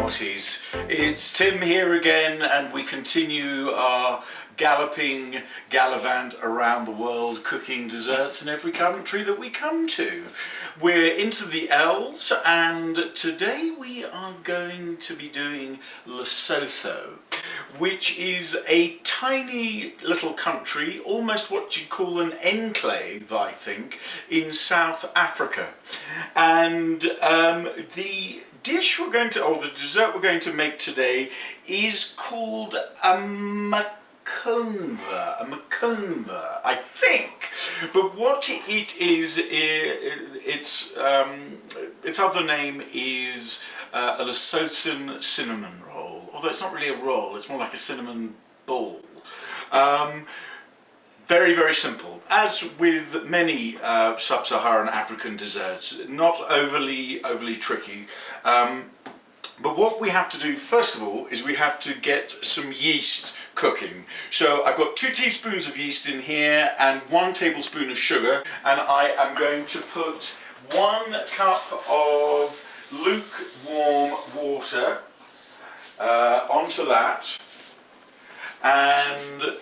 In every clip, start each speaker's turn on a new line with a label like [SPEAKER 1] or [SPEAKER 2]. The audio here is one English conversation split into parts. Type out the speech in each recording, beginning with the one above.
[SPEAKER 1] naughties, it's Tim here again, and we continue our gallivant around the world, cooking desserts in every country that we come to. We're into the L's, and today we are going to be doing Lesotho, which is a tiny little country, almost what you'd call an enclave, I think, in South Africa. And the dish we're going to, or the dessert we're going to make today is called a Makoenva, I think. But what it is, its other name is a Lesotho cinnamon roll. Although it's not really a roll, it's more like a cinnamon ball. Very, very simple. As with many sub-Saharan African desserts, not overly tricky. But what we have to do first of all is we have to get some yeast cooking. So I've got 2 teaspoons of yeast in here and 1 tablespoon of sugar, and I am going to put 1 cup of lukewarm water onto that, and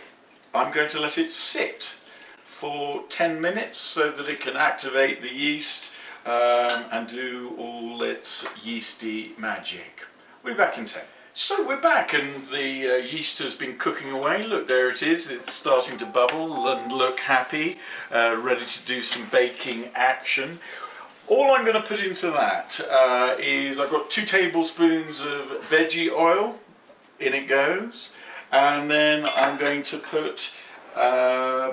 [SPEAKER 1] I'm going to let it sit for 10 minutes so that it can activate the yeast and do all its yeasty magic. We'll be back in 10. So we're back, and the yeast has been cooking away. Look, there it is. It's starting to bubble and look happy, ready to do some baking action. All I'm going to put into that is I've got 2 tablespoons of veggie oil. In it goes. And then I'm going to put a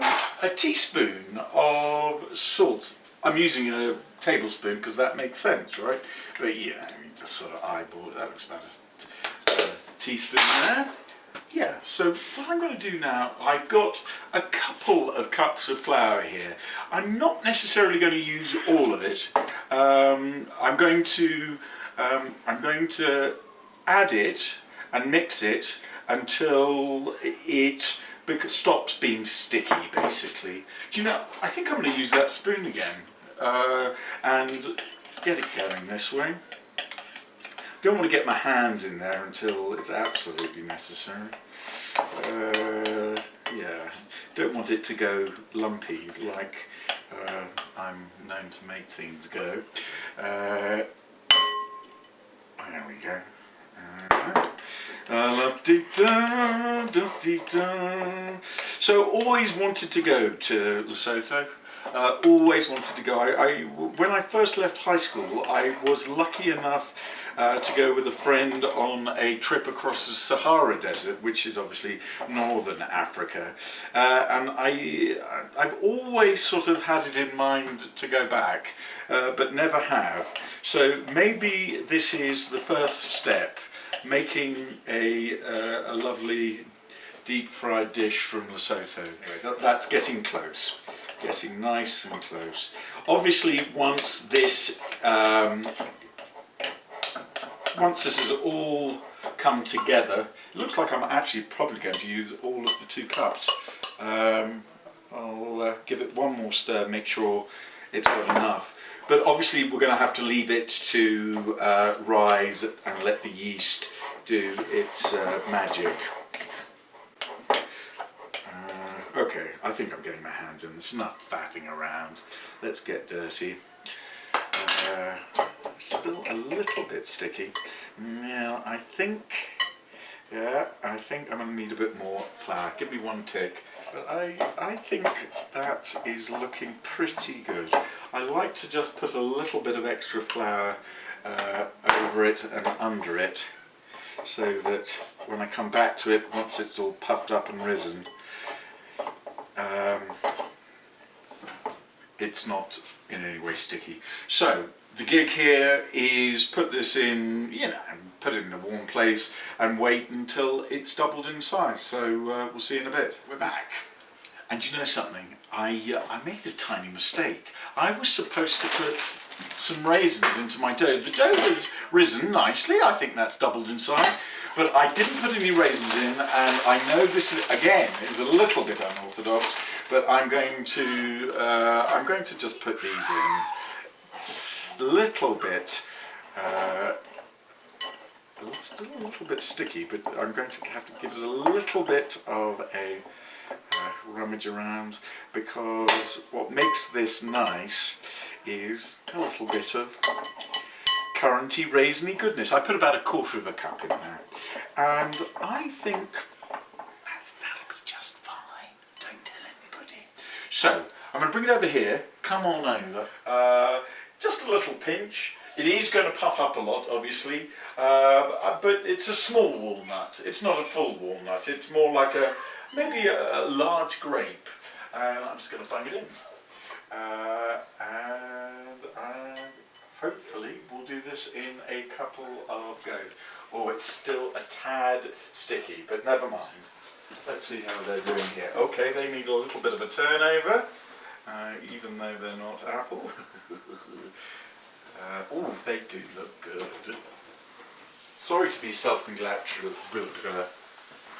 [SPEAKER 1] teaspoon of salt. I'm using a tablespoon because that makes sense, right? But you know, you just sort of eyeball it. That looks about a teaspoon there. Yeah, so what I'm going to do now, I've got a couple of cups of flour here. I'm not necessarily going to use all of it. I'm going to add it and mix it until it stops being sticky, basically. Do you know, I think I'm going to use that spoon again and get it going this way. Don't want to get my hands in there until it's absolutely necessary. Yeah, don't want it to go lumpy like I'm known to make things go. There we go. So always wanted to go to Lesotho. Always wanted to go. When I first left high school, I was lucky enough to go with a friend on a trip across the Sahara Desert, which is obviously northern Africa, and I've always sort of had it in mind to go back, but never have. So maybe this is the first step, making a lovely deep fried dish from Lesotho. Anyway, that's getting close. Getting nice and close. Obviously, once this has all come together, it looks like I'm actually probably going to use all of the 2 cups. I'll give it one more stir, make sure it's got enough. But obviously, we're going to have to leave it to rise and let the yeast do its magic. Okay, I think I'm getting my hands in. There's enough faffing around. Let's get dirty. Still a little bit sticky. Now, I think I'm going to need a bit more flour. Give me 1 tick. But I think that is looking pretty good. I like to just put a little bit of extra flour over it and under it, so that when I come back to it, once it's all puffed up and risen, it's not in any way sticky. So the gig here is put this in, you know, put it in a warm place and wait until it's doubled in size. So we'll see in a bit. We're back. And you know something? I made a tiny mistake. I was supposed to put some raisins into my dough. The dough has risen nicely. I think that's doubled in size. But I didn't put any raisins in, and I know this is, again, is a little bit unorthodox, but I'm going to just put these in a little bit It's still a little bit sticky, but I'm going to have to give it a little bit of a rummage around, because what makes this nice is a little bit of curranty, raisiny goodness. I put about 1/4 cup in there, and I think that'll be just fine. Don't tell anybody. So I'm going to bring it over here. Come on over. Just a little pinch. It is going to puff up a lot, obviously, but it's a small walnut. It's not a full walnut. It's more like maybe a large grape. And I'm just going to bung it in. And hopefully we'll do this in a couple of goes. Oh, it's still a tad sticky, but never mind. Let's see how they're doing here. Okay, they need a little bit of a turnover, even though they're not apple. Oh, they do look good. Sorry to be self-congratulatory.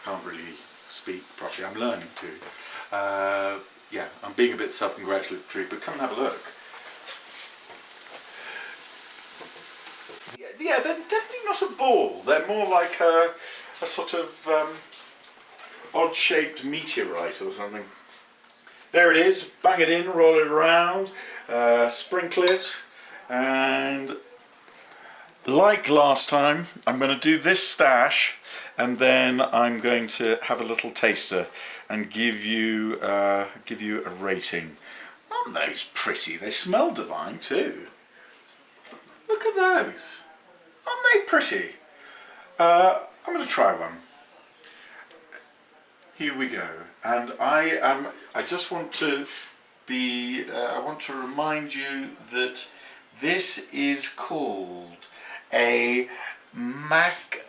[SPEAKER 1] Can't really speak properly. I'm learning to. Yeah, I'm being a bit self-congratulatory, but come and have a look. Yeah, they're definitely not a ball. They're more like a sort of odd-shaped meteorite or something. There it is. Bang it in, roll it around, sprinkle it. And like last time, I'm going to do this stash, and then I'm going to have a little taster and give you a rating. Aren't those pretty? They smell divine too. Look at those. Aren't they pretty? I'm going to try one. Here we go. And I just want to I want to remind you that this is called a Makoenva,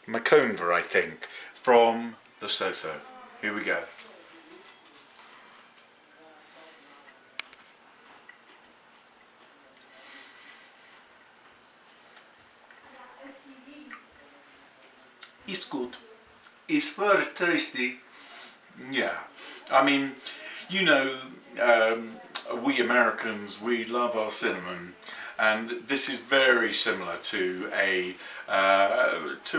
[SPEAKER 1] I think, from Lesotho. Here we go. It's good. It's very tasty. Yeah. I mean, you know, we Americans, we love our cinnamon, and this is very similar to a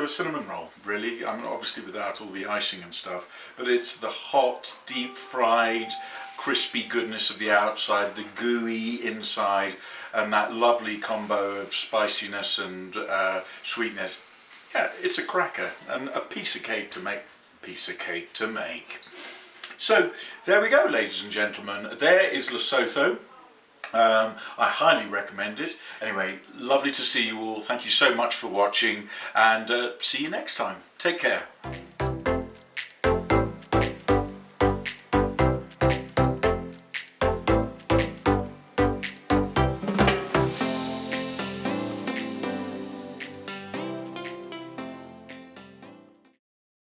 [SPEAKER 1] cinnamon roll, really. I mean, obviously without all the icing and stuff, but it's the hot, deep fried, crispy goodness of the outside, the gooey inside, and that lovely combo of spiciness and sweetness. Yeah, it's a cracker and a piece of cake to make. So there we go, ladies and gentlemen. There is Lesotho. I highly recommend it. Anyway, lovely to see you all. Thank you so much for watching, and see you next time. Take care.